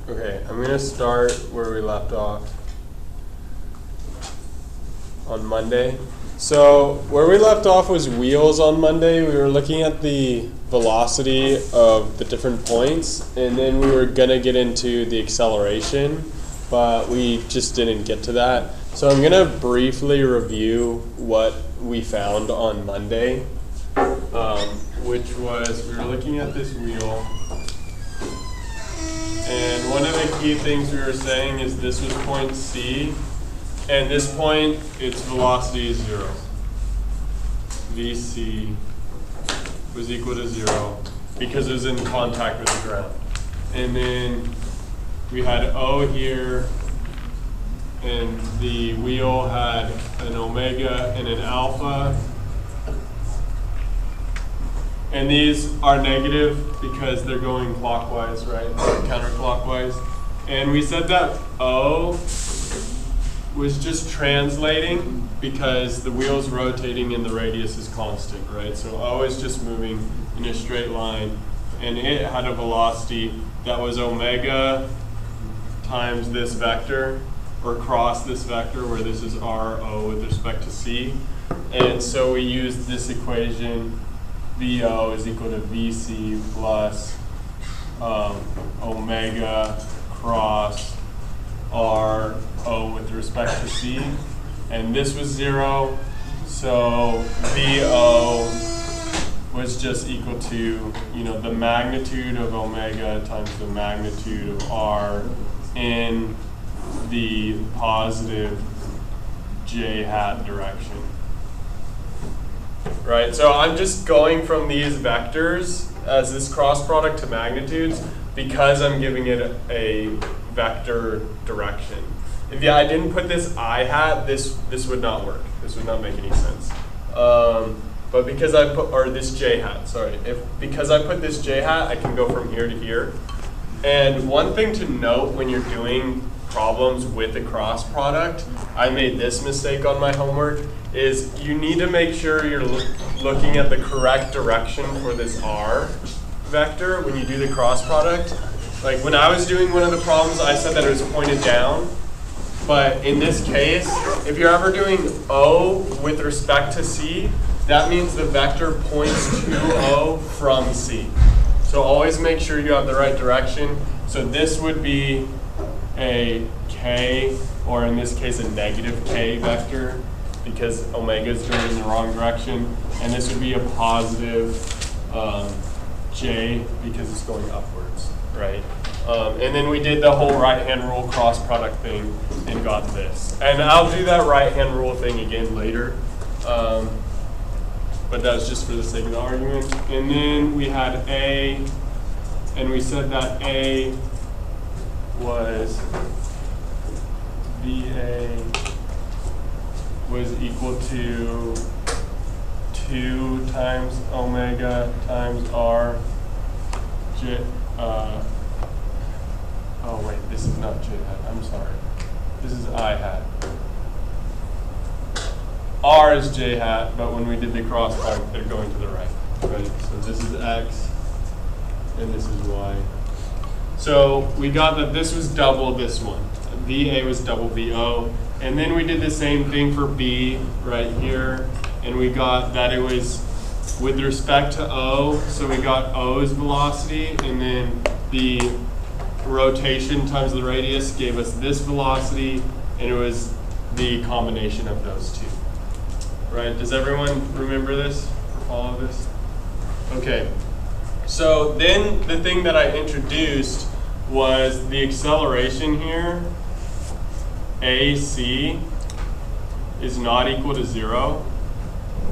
Okay, I'm gonna start where we left off on Monday. So where we left off was wheels on Monday. We were looking at the velocity of the different points, and then we were gonna get into the acceleration, but we just didn't get to that. So I'm gonna briefly review what we found on Monday, which was we were looking at this wheel. And one of the key things we were saying is this was point C, and this point, its velocity is 0. Vc was equal to 0 because it was in contact with the ground. And then we had O here, and the wheel had an omega and an alpha. And these are negative because they're going clockwise, right? Counterclockwise. And we said that O was just translating because the wheel's rotating and the radius is constant, right? So O is just moving in a straight line, and it had a velocity that was omega times this vector, or cross this vector, where this is RO with respect to C. And so we used this equation, VO is equal to VC plus omega cross RO with respect to C. And this was 0, so VO was just equal to, the magnitude of omega times the magnitude of R in the positive j hat direction. Right, so I'm just going from these vectors as this cross product to magnitudes because I'm giving it a vector direction. If I didn't put this I hat, this would not work. This would not make any sense. But because I put, or this j hat, sorry. Because I put this j hat, I can go from here to here. And one thing to note when you're doing problems with a cross product, I made this mistake on my homework, is you need to make sure you're looking at the correct direction for this R vector when you do the cross product. Like when I was doing one of the problems, I said that it was pointed down. But in this case, if you're ever doing O with respect to C, that means the vector points to O from C. So always make sure you have the right direction. So this would be a K, or in this case a negative K vector, because omega is going in the wrong direction. And this would be a positive J because it's going upwards, right? And then we did the whole right-hand rule cross product thing and got this. And I'll do that right-hand rule thing again later. But that's just for the sake of the argument. And then we had A, and we said that A was VA was equal to 2 times omega times R J, oh wait, this is not J hat, I'm sorry. This is I hat. R is J hat, but when we did the cross product, they're going to the right. Right? So this is X, and this is Y. So we got that this was double this one. VA was double VO. And then we did the same thing for B right here. And we got that it was with respect to O. So we got O's velocity, and then the rotation times the radius gave us this velocity, and it was the combination of those two. Right? Does everyone remember this or follow this? Okay. So then the thing that I introduced was the acceleration here, AC, is not equal to 0.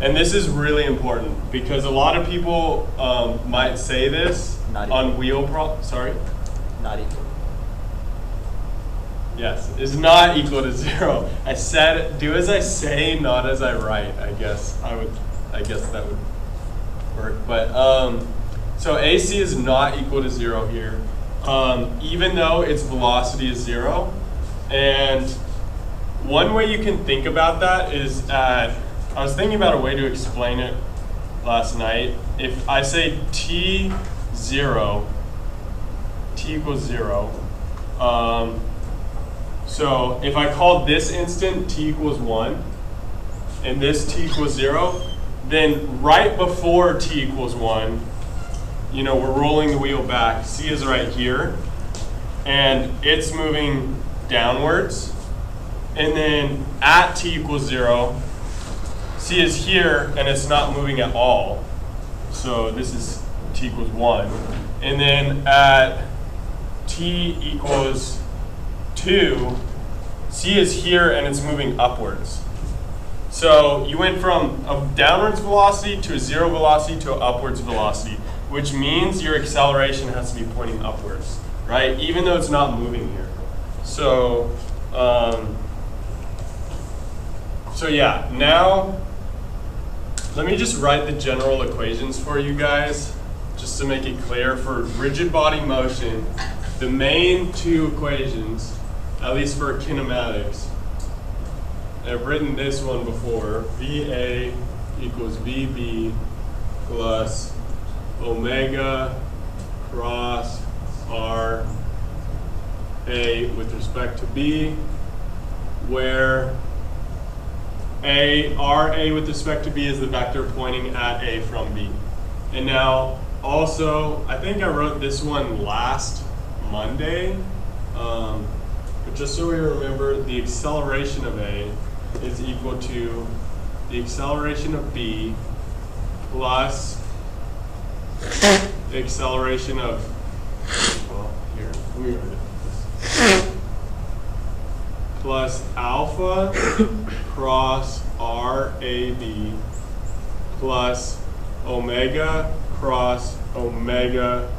And this is really important because a lot of people might say this on wheel sorry? Not equal. Yes, is not equal to 0. I said, do as I say, not as I write. I guess that would work. But so AC is not equal to 0 here, even though its velocity is 0. And one way you can think about that is I was thinking about a way to explain it last night. If I say T equals 0, So if I call this instant t equals 1 and this t equals 0, then right before t equals 1, you know, we're rolling the wheel back. C is right here, and it's moving downwards. And then at t equals 0, C is here, and it's not moving at all. So this is t equals 1. And then at t equals 2, C is here, and it's moving upwards. So you went from a downwards velocity to a 0 velocity to an upwards velocity, which means your acceleration has to be pointing upwards, right? Even though it's not moving here. So, yeah, now let me just write the general equations for you guys, just to make it clear. For rigid body motion, the main two equations, at least for kinematics, I've written this one before, VA equals VB plus omega cross RA with respect to B, where RA with respect to B is the vector pointing at A from B. And now also, I think I wrote this one last Monday, but just so we remember, the acceleration of A is equal to the acceleration of B plus the acceleration of, well, here, let me write it. Plus alpha cross RAB plus omega cross omega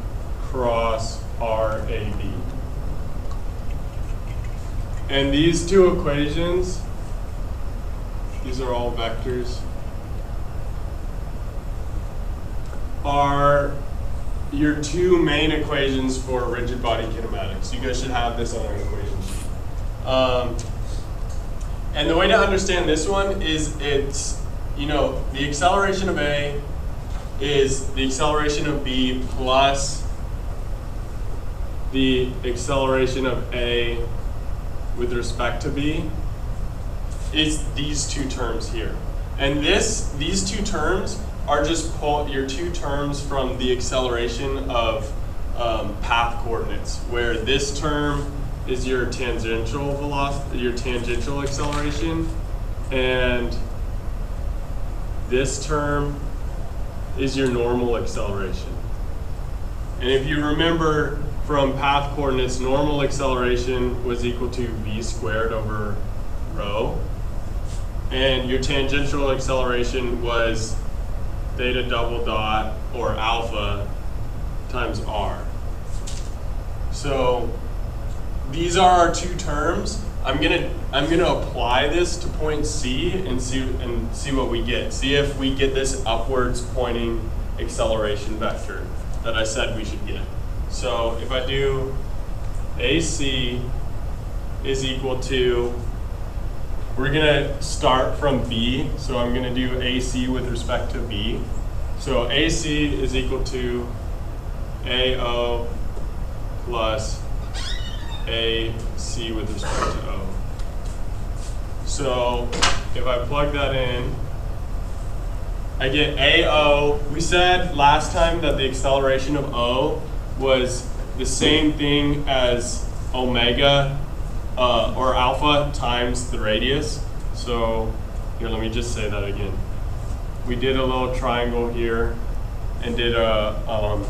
cross RAB. And these two equations, these are all vectors, are your two main equations for rigid body kinematics. You guys should have this on an equation sheet. And the way to understand this one is it's, you know, the acceleration of A is the acceleration of B plus the acceleration of A with respect to B is these two terms here. And these two terms are just your two terms from the acceleration of path coordinates, where this term is your tangential velocity, your tangential acceleration, and this term is your normal acceleration. And if you remember from path coordinates, normal acceleration was equal to v squared over rho, and your tangential acceleration was theta double dot or alpha times r. So these are our two terms. I'm gonna apply this to point C and see what we get. See if we get this upwards pointing acceleration vector that I said we should get. So if I do AC is equal to, we're gonna start from B, so I'm gonna do AC with respect to B. So AC is equal to AO plus AC with respect to O. So if I plug that in, I get AO. We said last time that the acceleration of O was the same thing as omega or alpha times the radius. So here, let me just say that again. We did a little triangle here and did a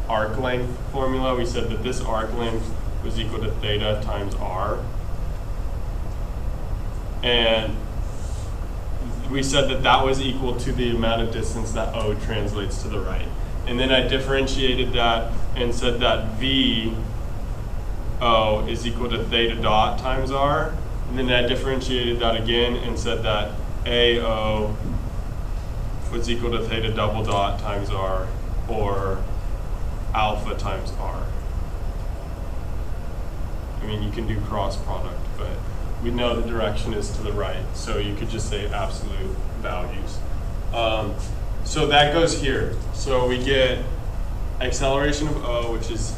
arc length formula. We said that this arc length was equal to theta times r. And we said that that was equal to the amount of distance that O translates to the right. And then I differentiated that and said that V O is equal to theta dot times r. And then I differentiated that again and said that AO was equal to theta double dot times r, or alpha times r. I mean, you can do cross product, but we know the direction is to the right, so you could just say absolute values. So that goes here. So we get acceleration of O, which is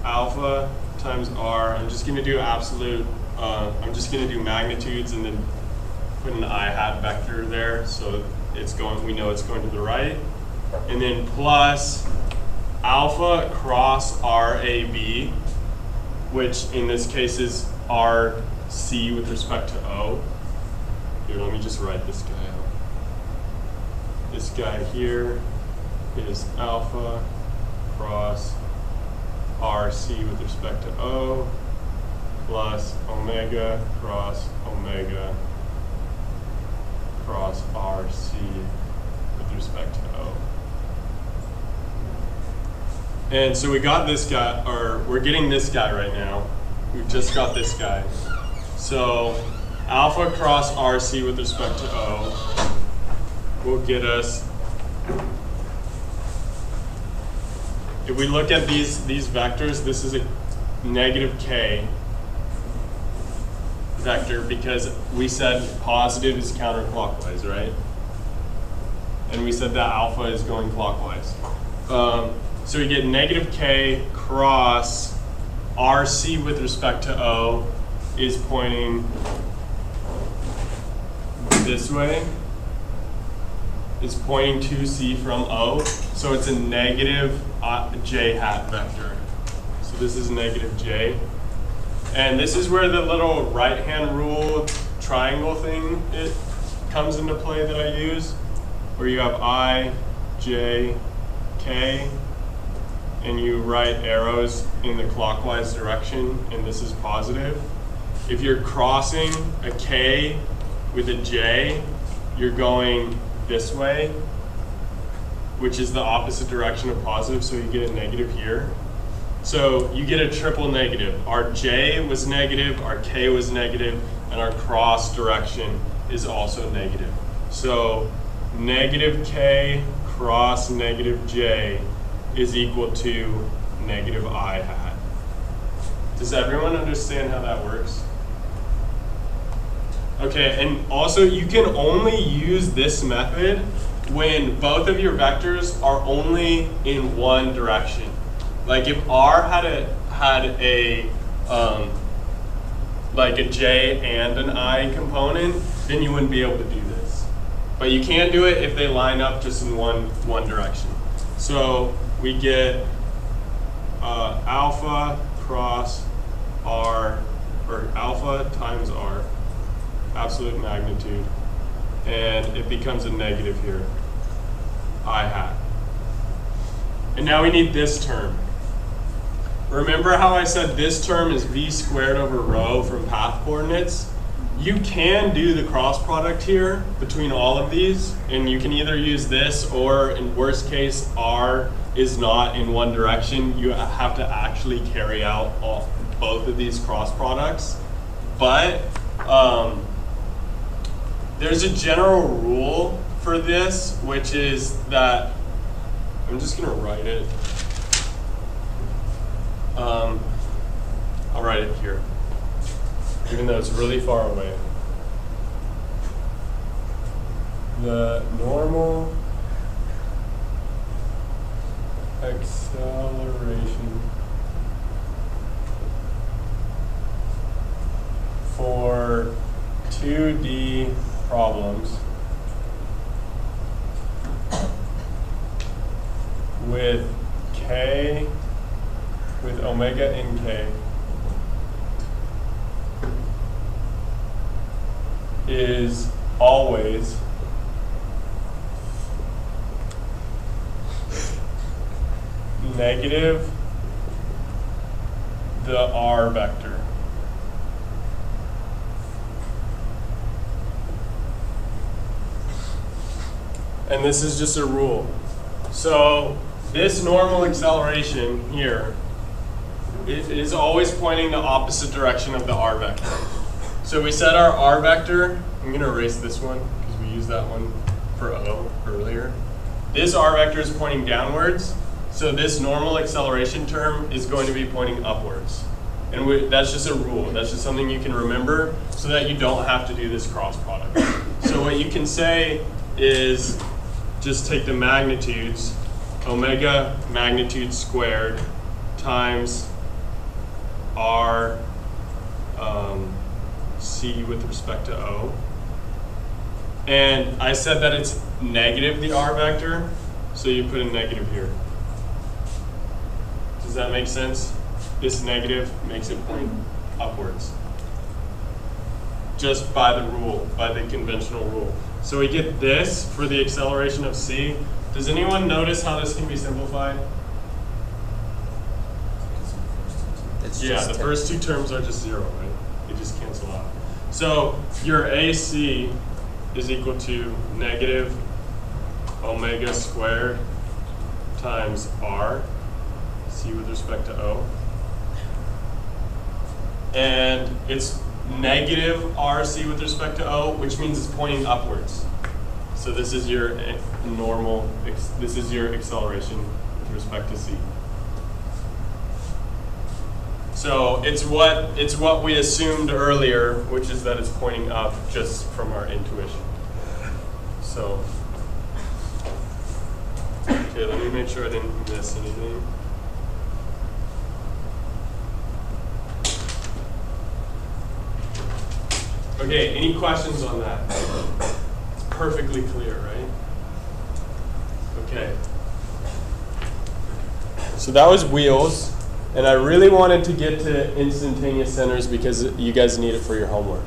alpha times r. I'm just going to do absolute, I'm just going to do magnitudes and then put an I hat vector there so it's going, we know it's going to the right. And then plus alpha cross RAB, which in this case is RC with respect to O. Here, let me just write this guy out. This guy here is alpha cross RC with respect to O plus omega cross RC with respect to O. And so we got this guy, or we're getting this guy right now. We've just got this guy. So alpha cross RC with respect to O will get us, if we look at these vectors, this is a negative k vector because we said positive is counterclockwise, right? And we said that alpha is going clockwise. So we get negative k cross RC with respect to O is pointing this way. It's pointing to C from O. So it's a negative j hat vector. So this is negative j. And this is where the little right-hand rule triangle thing it comes into play that I use, where you have I, j, k, and you write arrows in the clockwise direction, and this is positive. If you're crossing a k with a j, you're going this way, which is the opposite direction of positive, so you get a negative here. So you get a triple negative. Our j was negative, our k was negative, and our cross direction is also negative. So negative k cross negative j is equal to negative I hat. Does everyone understand how that works? Okay, and also you can only use this method when both of your vectors are only in one direction. Like if R had a like a j and an I component, then you wouldn't be able to do this. But you can do it if they line up just in one direction. So we get alpha cross R, or alpha times R, absolute magnitude, and it becomes a negative here, I hat. And now we need this term. Remember how I said this term is v squared over rho from path coordinates? You can do the cross product here between all of these, and you can either use this, or in worst case, R is not in one direction. You have to actually carry out both of these cross products. But there's a general rule for this, which is that, I'm just gonna write it. I'll write it here, even though it's really far away. The normal acceleration for 2D problems with k, with omega in k, is always negative the R vector. And this is just a rule. So this normal acceleration here, it is always pointing the opposite direction of the R vector. So we set our R vector, I'm going to erase this one because we used that one for O earlier. This R vector is pointing downwards, so this normal acceleration term is going to be pointing upwards. And that's just a rule. That's just something you can remember so that you don't have to do this cross product. So what you can say is just take the magnitudes, omega magnitude squared times r c with respect to O. And I said that it's negative the r vector, so you put a negative here. Does that make sense? This negative makes it point upwards. Just by the rule, by the conventional rule. So we get this for the acceleration of c. Does anyone notice how this can be simplified? Yeah, the first two terms are just 0, right? They just cancel out. So your AC is equal to negative omega squared times r, c with respect to O. And it's negative RC with respect to O, which means it's pointing upwards. So this is your normal, this is your acceleration with respect to C. So it's what we assumed earlier, which is that it's pointing up just from our intuition. So, okay, let me make sure I didn't miss anything. Okay, any questions on that? It's perfectly clear, right? Okay. So that was wheels. And I really wanted to get to instantaneous centers because you guys need it for your homework.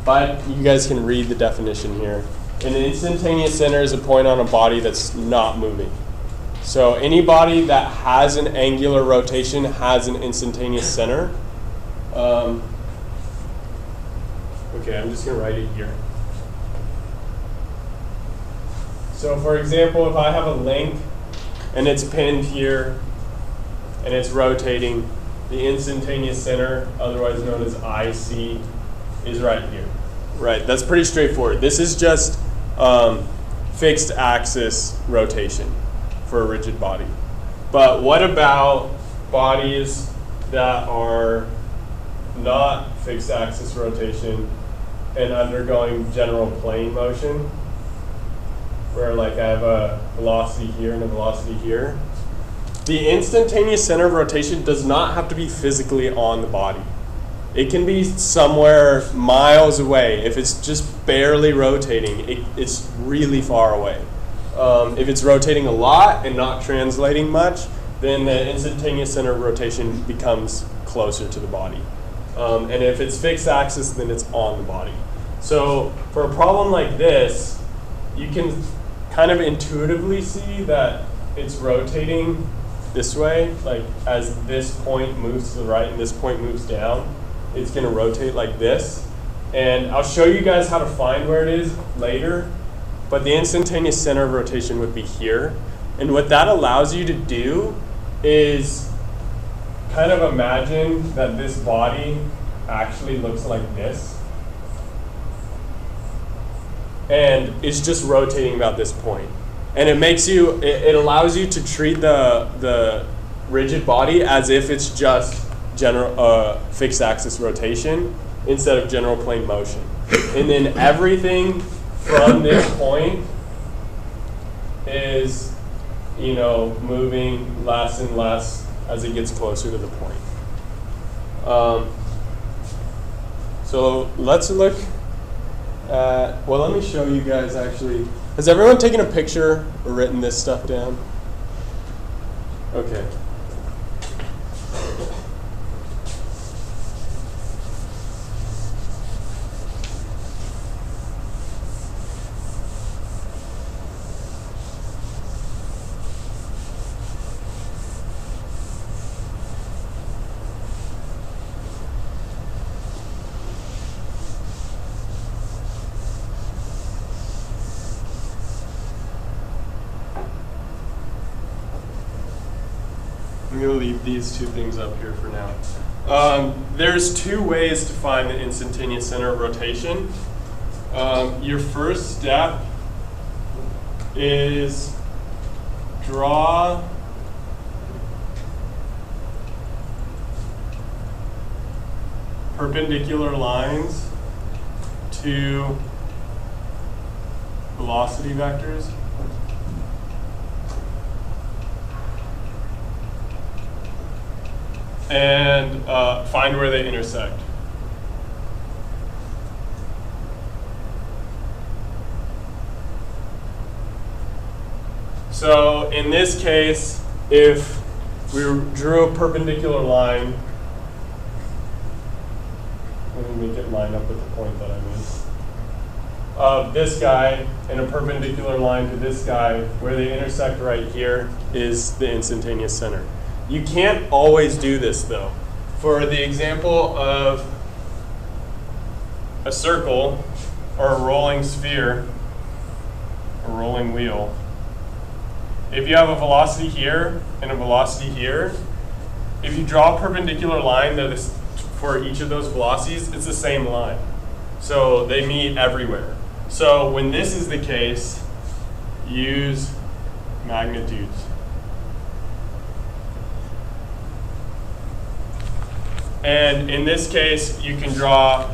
But you guys can read the definition here. An instantaneous center is a point on a body that's not moving. So any body that has an angular rotation has an instantaneous center. Okay, I'm just going to write it here. So for example, if I have a link and it's pinned here, and it's rotating, the instantaneous center, otherwise known as IC, is right here. Right, that's pretty straightforward. This is just fixed axis rotation for a rigid body. But what about bodies that are not fixed axis rotation and undergoing general plane motion, where like I have a velocity here and a velocity here? The instantaneous center of rotation does not have to be physically on the body. It can be somewhere miles away. If it's just barely rotating, it's really far away. If it's rotating a lot and not translating much, then the instantaneous center of rotation becomes closer to the body. And if it's fixed axis, then it's on the body. So for a problem like this, you can kind of intuitively see that it's rotating this way, like as this point moves to the right and this point moves down, it's going to rotate like this. And I'll show you guys how to find where it is later, but the instantaneous center of rotation would be here. And what that allows you to do is kind of imagine that this body actually looks like this. And it's just rotating about this point. And it makes you, it allows you to treat the rigid body as if it's just general fixed axis rotation instead of general plane motion. And then everything from this point is, you know, moving less and less as it gets closer to the point. So let's look at, well, let me show you guys actually. Has everyone taken a picture or written this stuff down? Okay. I'm going to leave these two things up here for now. There's two ways to find the instantaneous center of rotation. Your first step is draw perpendicular lines to velocity vectors. and find where they intersect. So in this case, if we drew a perpendicular line, let me make it line up with the point that I made, of this guy and a perpendicular line to this guy, where they intersect right here is the instantaneous center. You can't always do this though. For the example of a circle or a rolling sphere, a rolling wheel, if you have a velocity here and a velocity here, if you draw a perpendicular line that is for each of those velocities, it's the same line. So they meet everywhere. So when this is the case, use magnitudes. And in this case, you can draw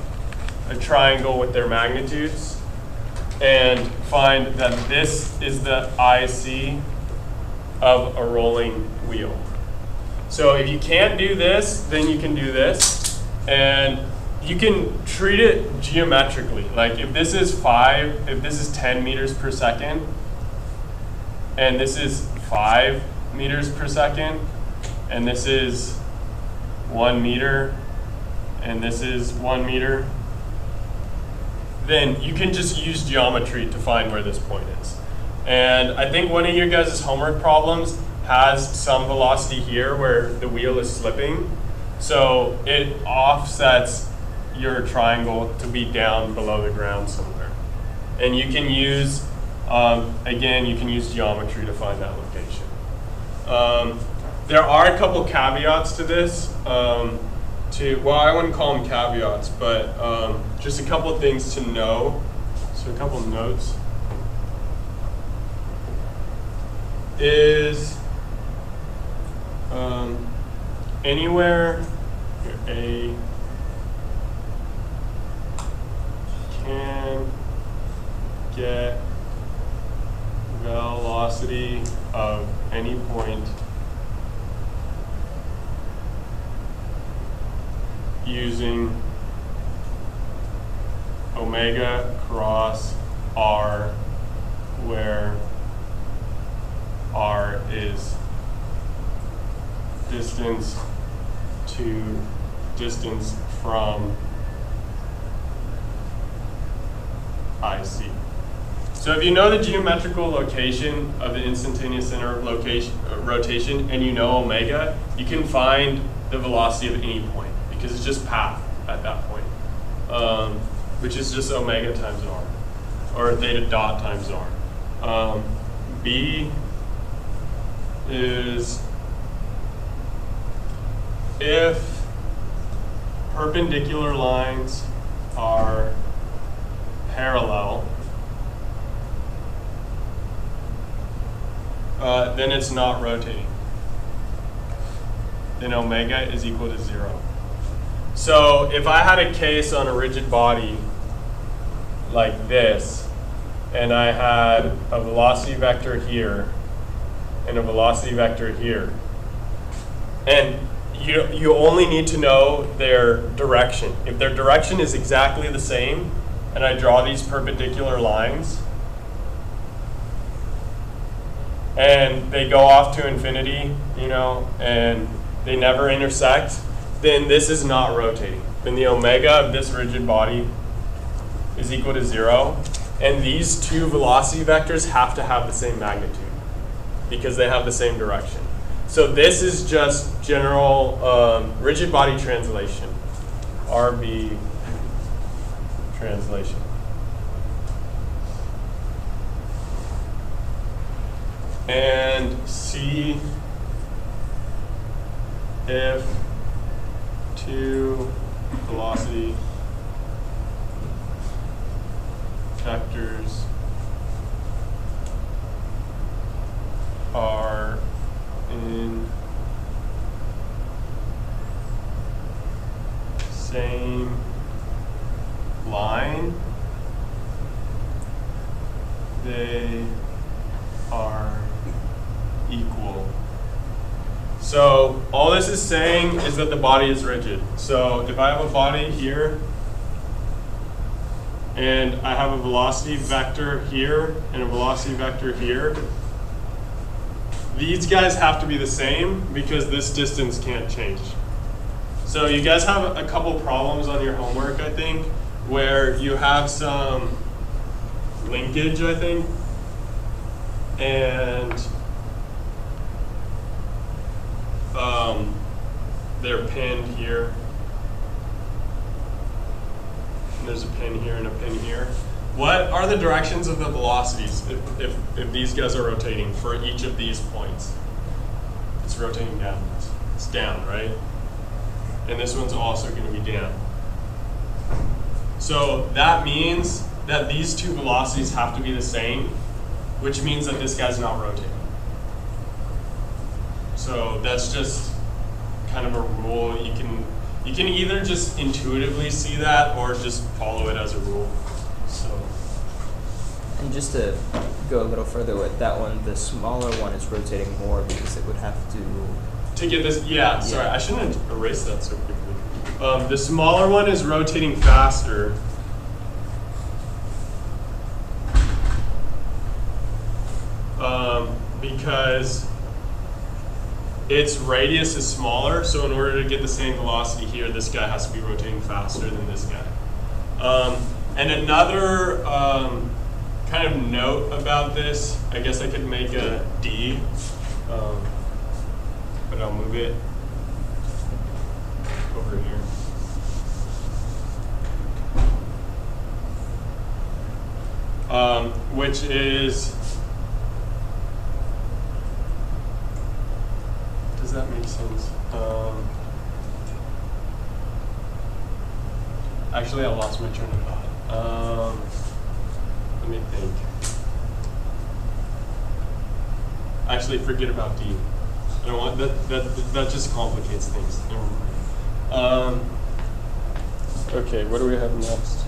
a triangle with their magnitudes and find that this is the IC of a rolling wheel. So if you can't do this, then you can do this. And you can treat it geometrically. Like if this is 10 meters per second, and this is 5 meters per second, and this is 1 meter, and this is 1 meter, then you can just use geometry to find where this point is. And I think one of your guys' homework problems has some velocity here where the wheel is slipping. So it offsets your triangle to be down below the ground somewhere. And you can use, again, you can use geometry to find that location. There are a couple caveats to this. Well, I wouldn't call them caveats, but just a couple things to know. So a couple notes is anywhere A can get velocity of any point using omega cross r, where r is distance to distance from IC. So if you know the geometrical location of the instantaneous center of rotation and you know omega, you can find the velocity of any point because it's just path at that point, which is just omega times r, or theta dot times r. B is if perpendicular lines are parallel, then it's not rotating. Then omega is equal to 0. So if I had a case on a rigid body like this, and I had a velocity vector here and a velocity vector here, and you only need to know their direction. If their direction is exactly the same, and I draw these perpendicular lines, and they go off to infinity, and they never intersect, then this is not rotating. Then the omega of this rigid body is equal to 0, and these two velocity vectors have to have the same magnitude because they have the same direction. So this is just general rigid body translation, RB translation. And C, if two velocity vectors are in same line, they are equal. So all this is saying is that the body is rigid. So if I have a body here, and I have a velocity vector here, and a velocity vector here, these guys have to be the same because this distance can't change. So you guys have a couple problems on your homework, I think, where you have some linkage, I think, and they're pinned here. And there's a pin here and a pin here. What are the directions of the velocities if these guys are rotating for each of these points? It's rotating downwards. It's down, right? And this one's also going to be down. So that means that these two velocities have to be the same, which means that this guy's not rotating. So that's just kind of a rule. You can either just intuitively see that or just follow it as a rule. So. And just to go a little further with that one, the smaller one is rotating more because it would have to get this, yeah, sorry, I shouldn't have erased that so quickly. The smaller one is rotating faster. Because its radius is smaller, so in order to get the same velocity here, this guy has to be rotating faster than this guy. And another kind of note about this, I guess I could make a D, but I'll move it over here. Which is, does that make sense? Actually, I lost my train of thought. Let me think. Actually, forget about D. I don't want that just complicates things. Never mind. Okay, what do we have next?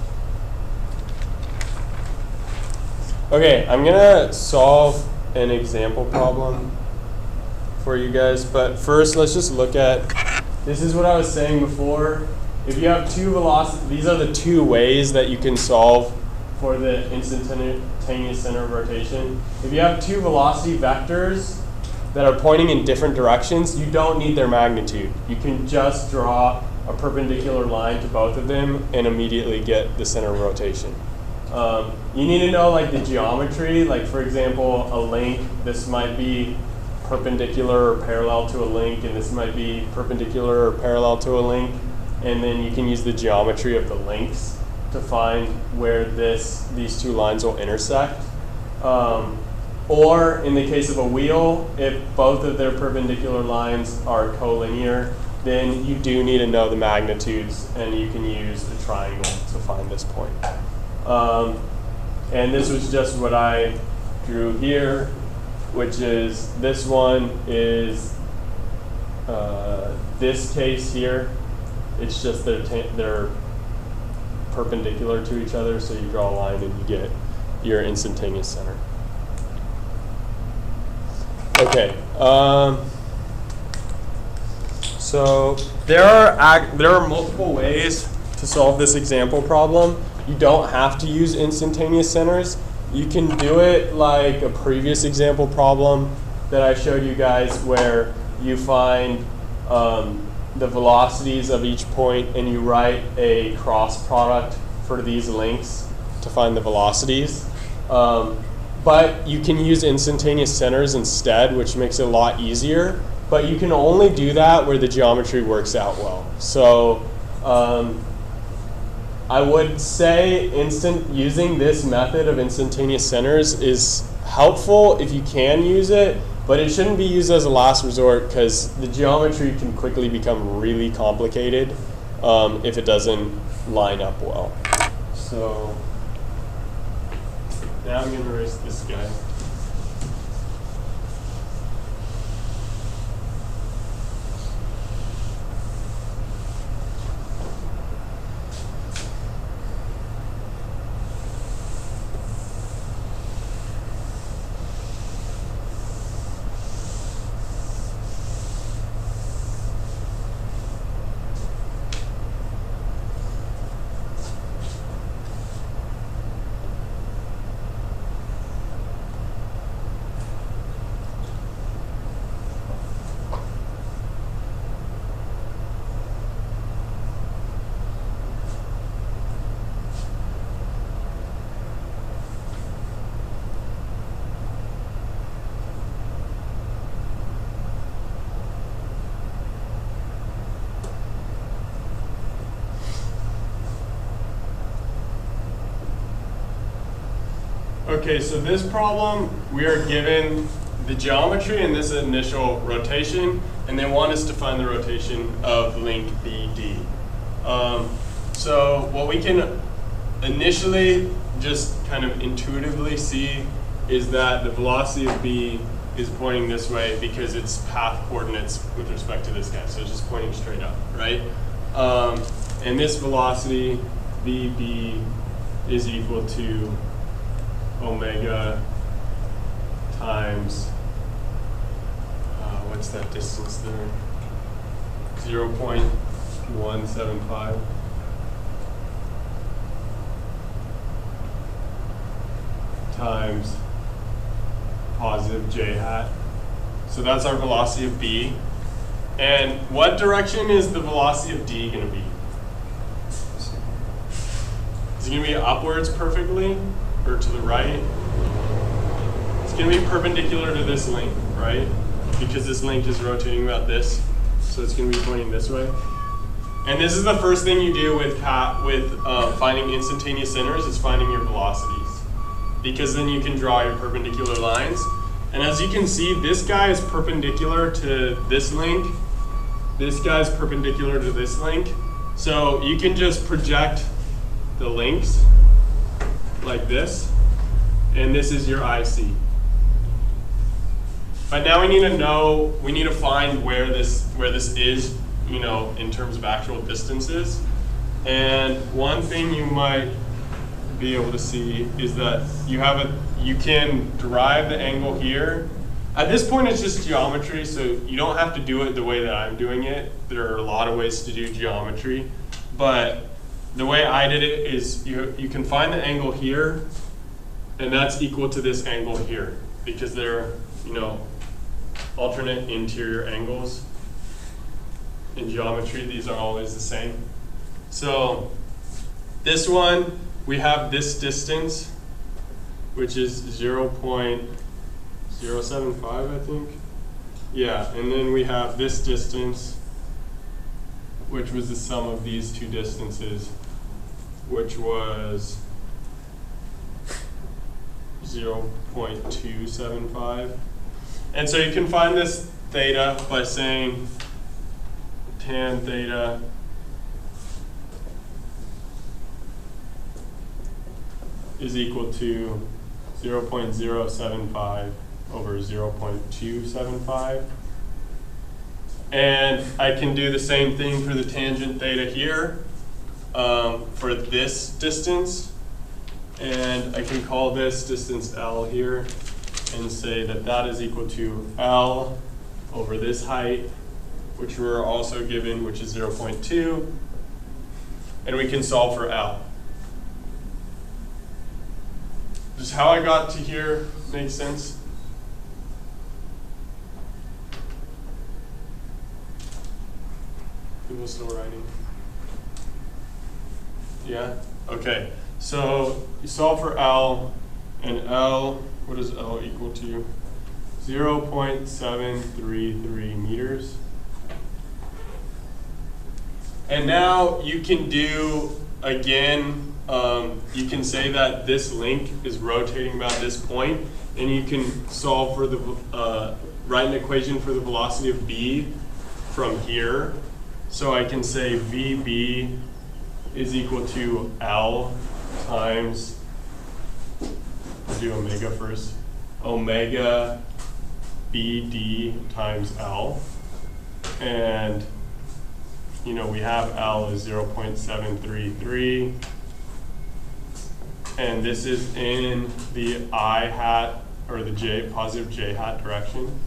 Okay, I'm gonna solve an example problem for you guys, but first let's just look at, this is what I was saying before. If you have two velocities, these are the two ways that you can solve for the instantaneous center of rotation. If you have two velocity vectors that are pointing in different directions, you don't need their magnitude. You can just draw a perpendicular line to both of them and immediately get the center of rotation. You need to know like the geometry, like for example, a link, this might be perpendicular or parallel to a link, and this might be perpendicular or parallel to a link, and then you can use the geometry of the links to find where these two lines will intersect. Or in the case of a wheel, if both of their perpendicular lines are collinear, then you do need to know the magnitudes, and you can use a triangle to find this point. And this was just what I drew here, which is this one is this case here. It's just they're perpendicular to each other, so you draw a line and you get your instantaneous center. Okay. So there are multiple ways to solve this example problem. You don't have to use instantaneous centers. You can do it like a previous example problem that I showed you guys, where you find the velocities of each point and you write a cross product for these links to find the velocities. But you can use instantaneous centers instead, which makes it a lot easier. But you can only do that where the geometry works out well. So I would say using this method of instantaneous centers is helpful if you can use it, but it shouldn't be used as a last resort because the geometry can quickly become really complicated if it doesn't line up well. So now I'm going to erase this guy. Okay, so this problem, we are given the geometry and this initial rotation, and they want us to find the rotation of link BD. So what we can initially just kind of intuitively see is that the velocity of B is pointing this way because its path coordinates with respect to this guy, so it's just pointing straight up, right? And this velocity, VB, is equal to omega times, what's that distance there? 0.175. Times positive j hat. So that's our velocity of B. And what direction is the velocity of D going to be? Is it going to be upwards perfectly or to the right? It's going to be perpendicular to this link, right? Because this link is rotating about this. So it's going to be pointing this way. And this is the first thing you do with finding instantaneous centers, is finding your velocities. Because then you can draw your perpendicular lines. And as you can see, this guy is perpendicular to this link. This guy's perpendicular to this link. So you can just project the links like this. And this is your IC. But now we need to find where this is, you know, in terms of actual distances. And one thing you might be able to see is that you can derive the angle here. At this point, it's just geometry, so you don't have to do it the way that I'm doing it. There are a lot of ways to do geometry, but the way I did it is you can find the angle here, and that's equal to this angle here, because they're, you know, alternate interior angles. In geometry, these are always the same. So this one, we have this distance, which is 0.075, I think. Yeah, and then we have this distance, which was the sum of these two distances, which was 0.275. And so you can find this theta by saying tan theta is equal to 0.075 over 0.275. And I can do the same thing for the tangent theta here for this distance. And I can call this distance L here and say that that is equal to L over this height, which we're also given, which is 0.2. And we can solve for L. Does how I got to here make sense? People still writing? Yeah? Okay. So you solve for L, and L, what is L equal to? 0.733 meters. And now you can do, again, you can say that this link is rotating about this point, and you can solve for the, write an equation for the velocity of B from here. So I can say VB is equal to L times, we'll do omega first, omega BD times L. And you know, we have L is 0.733. And this is in the I hat, or the J, positive J hat direction.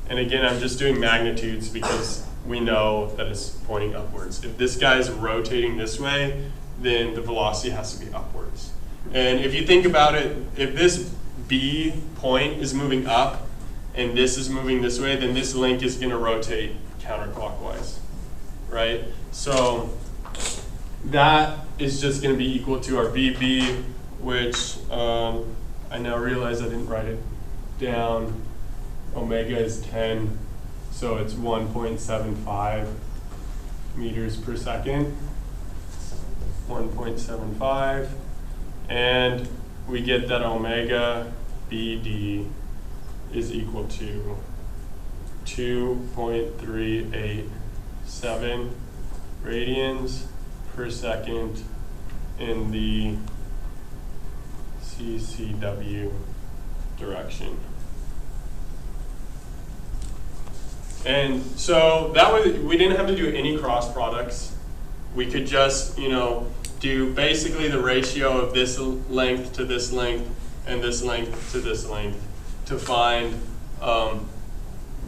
And again, I'm just doing magnitudes because we know that it's pointing upwards. If this guy's rotating this way, then the velocity has to be upwards. And if you think about it, if this B point is moving up and this is moving this way, then this link is going to rotate counterclockwise, right? So that is just going to be equal to our VB, which I now realize I didn't write it down. Omega is 10, so it's 1.75 meters per second. 1.75. And we get that omega BD is equal to 2.387 radians per second in the CCW direction. And so that was, we didn't have to do any cross products. We could just, do basically the ratio of this length to this length and this length to this length to find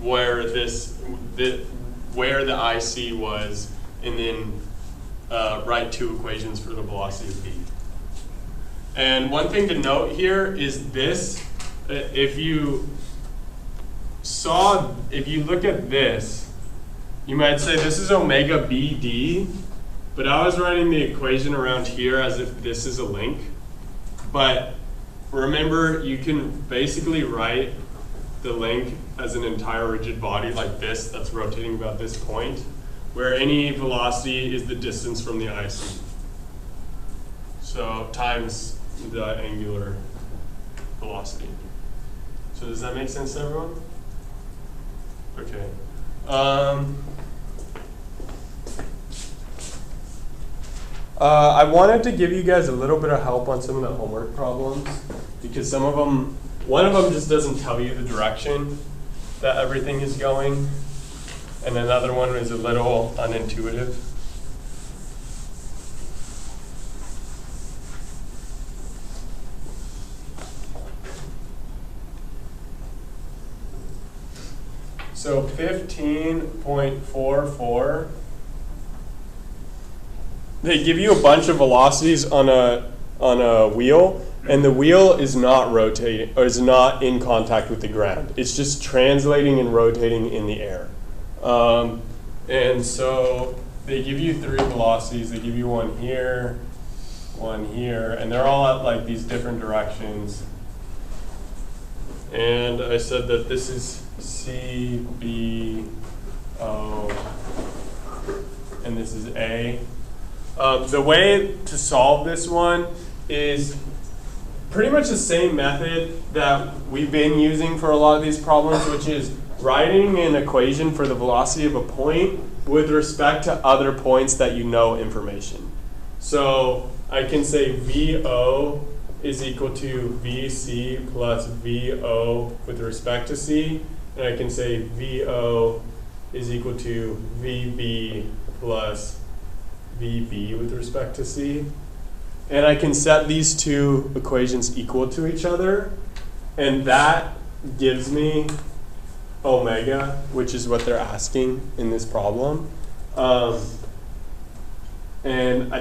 where the IC was, and then write two equations for the velocity of V. And one thing to note here is this: if you look at this, you might say this is omega BD, but I was writing the equation around here as if this is a link. But remember, you can basically write the link as an entire rigid body like this that's rotating about this point, where any velocity is the distance from the IC. So times the angular velocity. So does that make sense to everyone? Okay. I wanted to give you guys a little bit of help on some of the homework problems, because one of them just doesn't tell you the direction that everything is going, and another one is a little unintuitive. So 15.44, they give you a bunch of velocities on a wheel, and the wheel is not rotating, or is not in contact with the ground. It's just translating and rotating in the air. And so they give you three velocities. They give you one here, and they're all at like these different directions. And I said that this is C, B, O, and this is A. The way to solve this one is pretty much the same method that we've been using for a lot of these problems, which is writing an equation for the velocity of a point with respect to other points that you know information. So I can say VO is equal to VC plus VO with respect to C, and I can say VO is equal to VB plus VB with respect to C. And I can set these two equations equal to each other, and that gives me omega, which is what they're asking in this problem. And I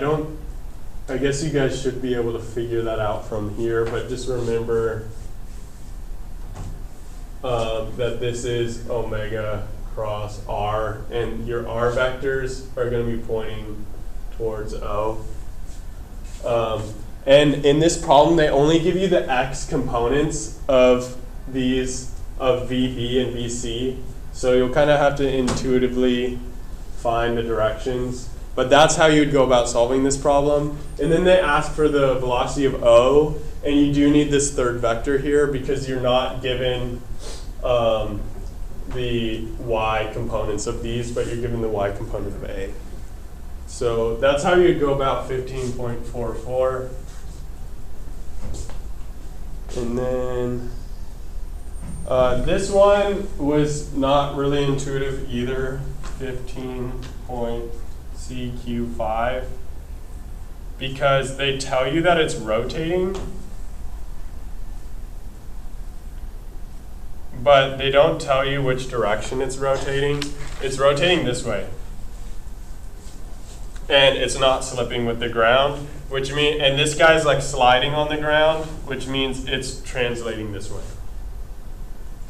guess you guys should be able to figure that out from here, but just remember that this is omega cross R, and your R vectors are going to be pointing towards O. And in this problem, they only give you the X components of these, of VB and VC. So you'll kind of have to intuitively find the directions. But that's how you'd go about solving this problem. And then they ask for the velocity of O, and you do need this third vector here because you're not given the Y components of these, but you're given the Y component of A. So that's how you'd go about 15.44. And then this one was not really intuitive either, 15.CQ5, because they tell you that it's rotating, but they don't tell you which direction it's rotating. It's rotating this way. And it's not slipping with the ground, which means, and this guy's like sliding on the ground, which means it's translating this way.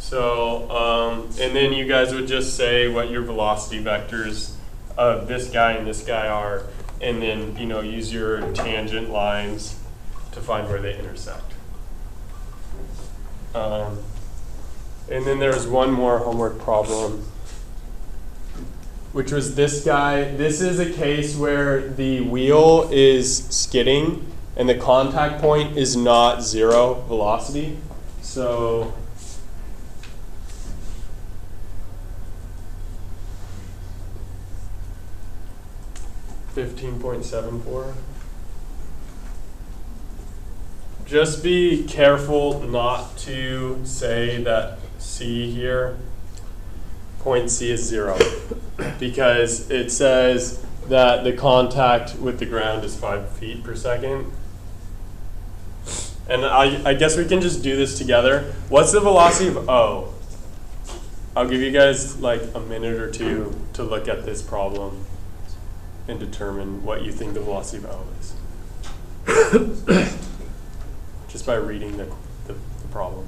So, and then you guys would just say what your velocity vectors of this guy and this guy are, and then, use your tangent lines to find where they intersect. And then there's one more homework problem, which was this guy. This is a case where the wheel is skidding and the contact point is not 0 velocity. So $15.74. Just be careful not to say that C here, point C is 0, because it says that the contact with the ground is 5 feet per second. And I guess we can just do this together. What's the velocity of O? I'll give you guys like a minute or two to look at this problem and determine what you think the velocity of O is. Just by reading the problem.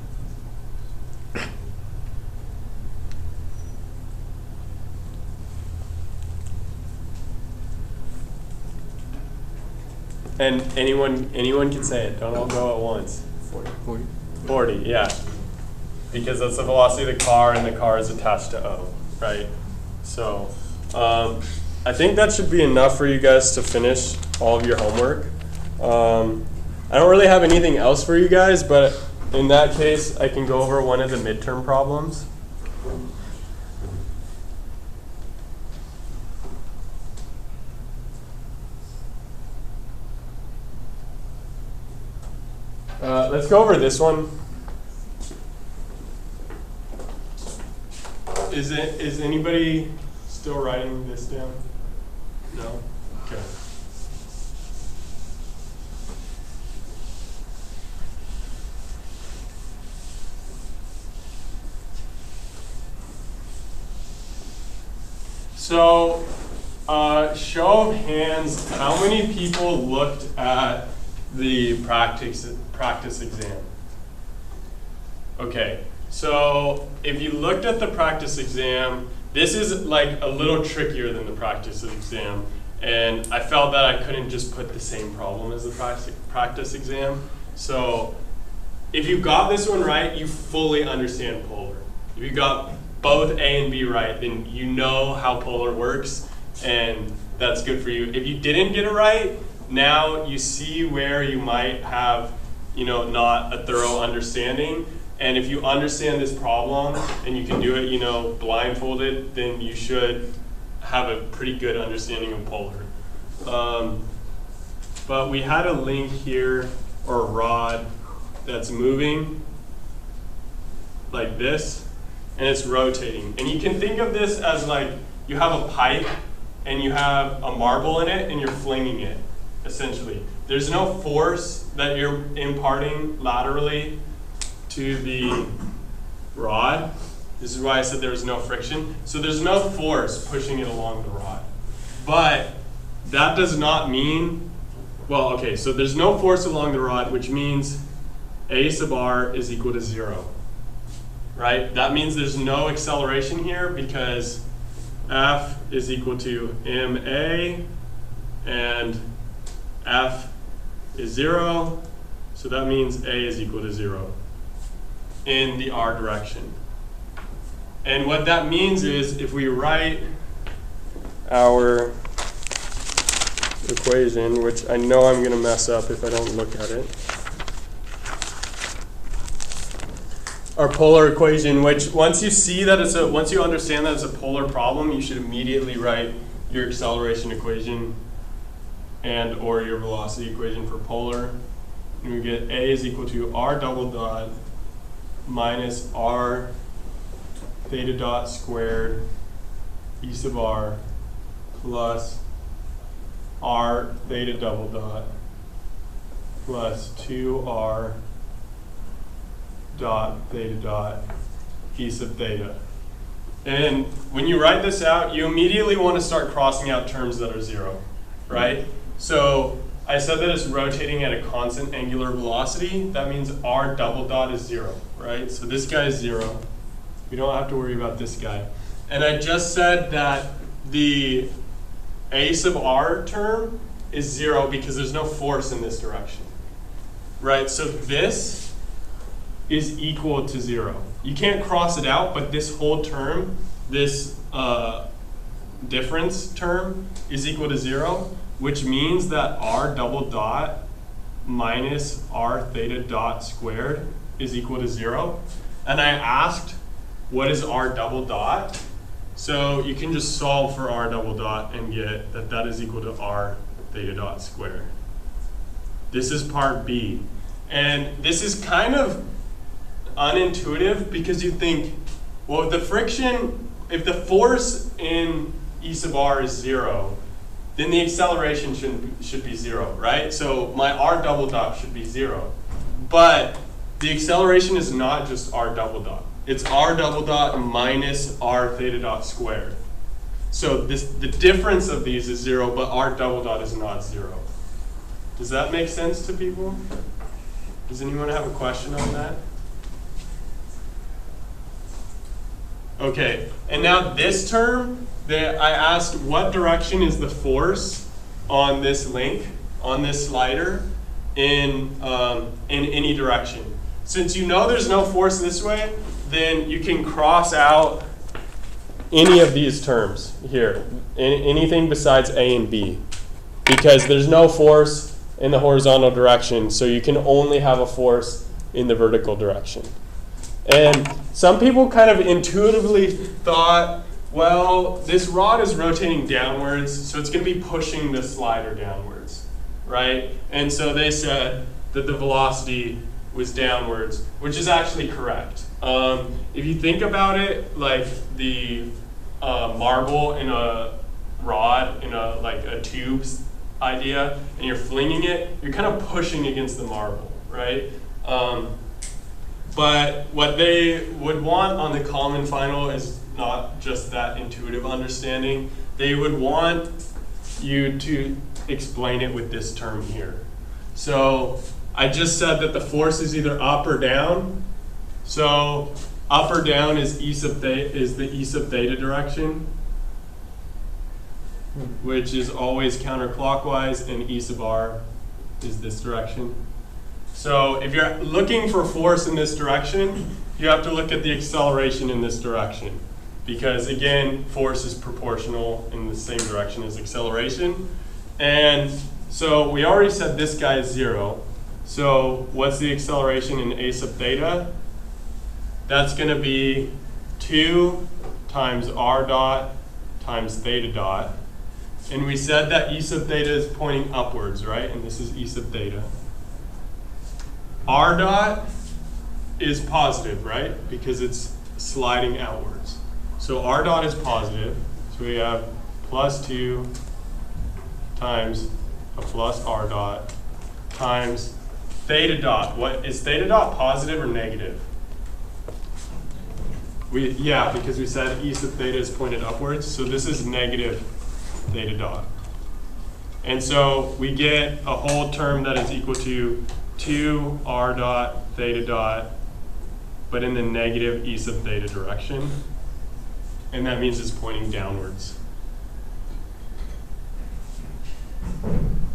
And anyone can say it. Don't all go at once. 40, yeah. Because that's the velocity of the car, and the car is attached to O, right? So I think that should be enough for you guys to finish all of your homework. I don't really have anything else for you guys, but in that case, I can go over one of the midterm problems. Let's go over this one. Is anybody still writing this down? No? Okay. So, show of hands, how many people looked at the practice exam? Okay, so if you looked at the practice exam, this is like a little trickier than the practice exam, and I felt that I couldn't just put the same problem as the practice exam. So if you got this one right, you fully understand polar. If you got both A and B right, then you know how polar works, and that's good for you. If you didn't get it right, now you see where you might have, not a thorough understanding. And if you understand this problem and you can do it, blindfolded, then you should have a pretty good understanding of polar. But we had a link here, or a rod, that's moving like this, and it's rotating. And you can think of this as like you have a pipe and you have a marble in it and you're flinging it, essentially. There's no force that you're imparting laterally to the rod. This is why I said there was no friction. So there's no force pushing it along the rod. But that does not mean, so there's no force along the rod, which means A sub r is equal to 0. Right? That means there's no acceleration here because F is equal to ma, and F is 0, so that means A is equal to 0 in the r direction. And what that means is if we write our equation, which I know I'm going to mess up if I don't look at it, our polar equation, which once you see that once you understand that it's a polar problem, you should immediately write your acceleration equation and or your velocity equation for polar. And we get A is equal to r double dot minus r theta dot squared e sub r plus r theta double dot plus 2r dot theta dot e sub theta. And when you write this out, you immediately want to start crossing out terms that are 0, right? So I said that it's rotating at a constant angular velocity. That means r double dot is 0, right? So this guy is 0. We don't have to worry about this guy. And I just said that the a sub r term is 0 because there's no force in this direction, right? So this is equal to 0. You can't cross it out, but this whole term, this difference term, is equal to 0, which means that r double dot minus r theta dot squared is equal to 0. And I asked, what is r double dot? So you can just solve for r double dot and get that that is equal to r theta dot squared. This is part B. And this is kind of unintuitive because you think, well, if the friction, if the force in E sub r is 0, then the acceleration should be 0, right? So my r double dot should be 0. But the acceleration is not just r double dot. It's r double dot minus r theta dot squared. So the difference of these is 0, but r double dot is not 0. Does that make sense to people? Does anyone have a question on that? Okay, and now this term, I asked what direction is the force on this link, on this slider, in any direction. Since you know there's no force this way, then you can cross out any of these terms here, anything besides A and B, because there's no force in the horizontal direction, so you can only have a force in the vertical direction. And some people kind of intuitively thought, well, this rod is rotating downwards, so it's going to be pushing the slider downwards, right? And so they said that the velocity was downwards, which is actually correct. If you think about it, like the marble in a rod, in a tubes idea, and you're flinging it, you're kind of pushing against the marble, right? But what they would want on the common final is not just that intuitive understanding. They would want you to explain it with this term here. So I just said that the force is either up or down. So up or down is the E sub theta direction, which is always counterclockwise, and E sub r is this direction. So if you're looking for force in this direction, you have to look at the acceleration in this direction. Because again, force is proportional in the same direction as acceleration. And so we already said this guy is 0. So what's the acceleration in A sub theta? That's going to be 2 times r dot times theta dot. And we said that E sub theta is pointing upwards, right? And this is E sub theta. R dot is positive, right? Because it's sliding outwards. So R dot is positive. So we have plus 2 times a plus R dot times theta dot. What is theta dot, positive or negative? Yeah, because we said E sub theta is pointed upwards. So this is negative theta dot. And so we get a whole term that is equal to 2 r dot theta dot, but in the negative E sub theta direction. And that means it's pointing downwards.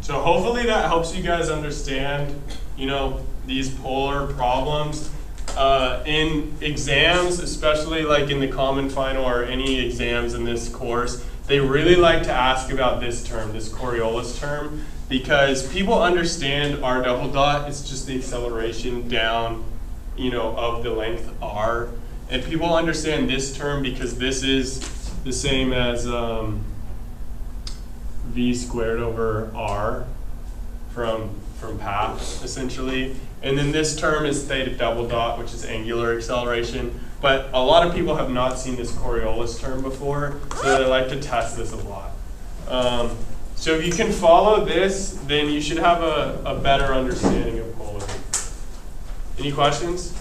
So hopefully that helps you guys understand, these polar problems. In exams, especially like in the common final or any exams in this course, they really like to ask about this term, this Coriolis term, because people understand r double dot is just the acceleration down, of the length r. And people understand this term because this is the same as v squared over r from path, essentially. And then this term is theta double dot, which is angular acceleration. But a lot of people have not seen this Coriolis term before, so they like to test this a lot. So if you can follow this, then you should have a better understanding of polarity. Any questions?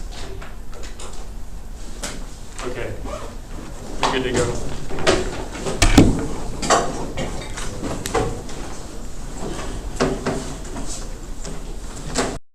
Okay, we're good to go.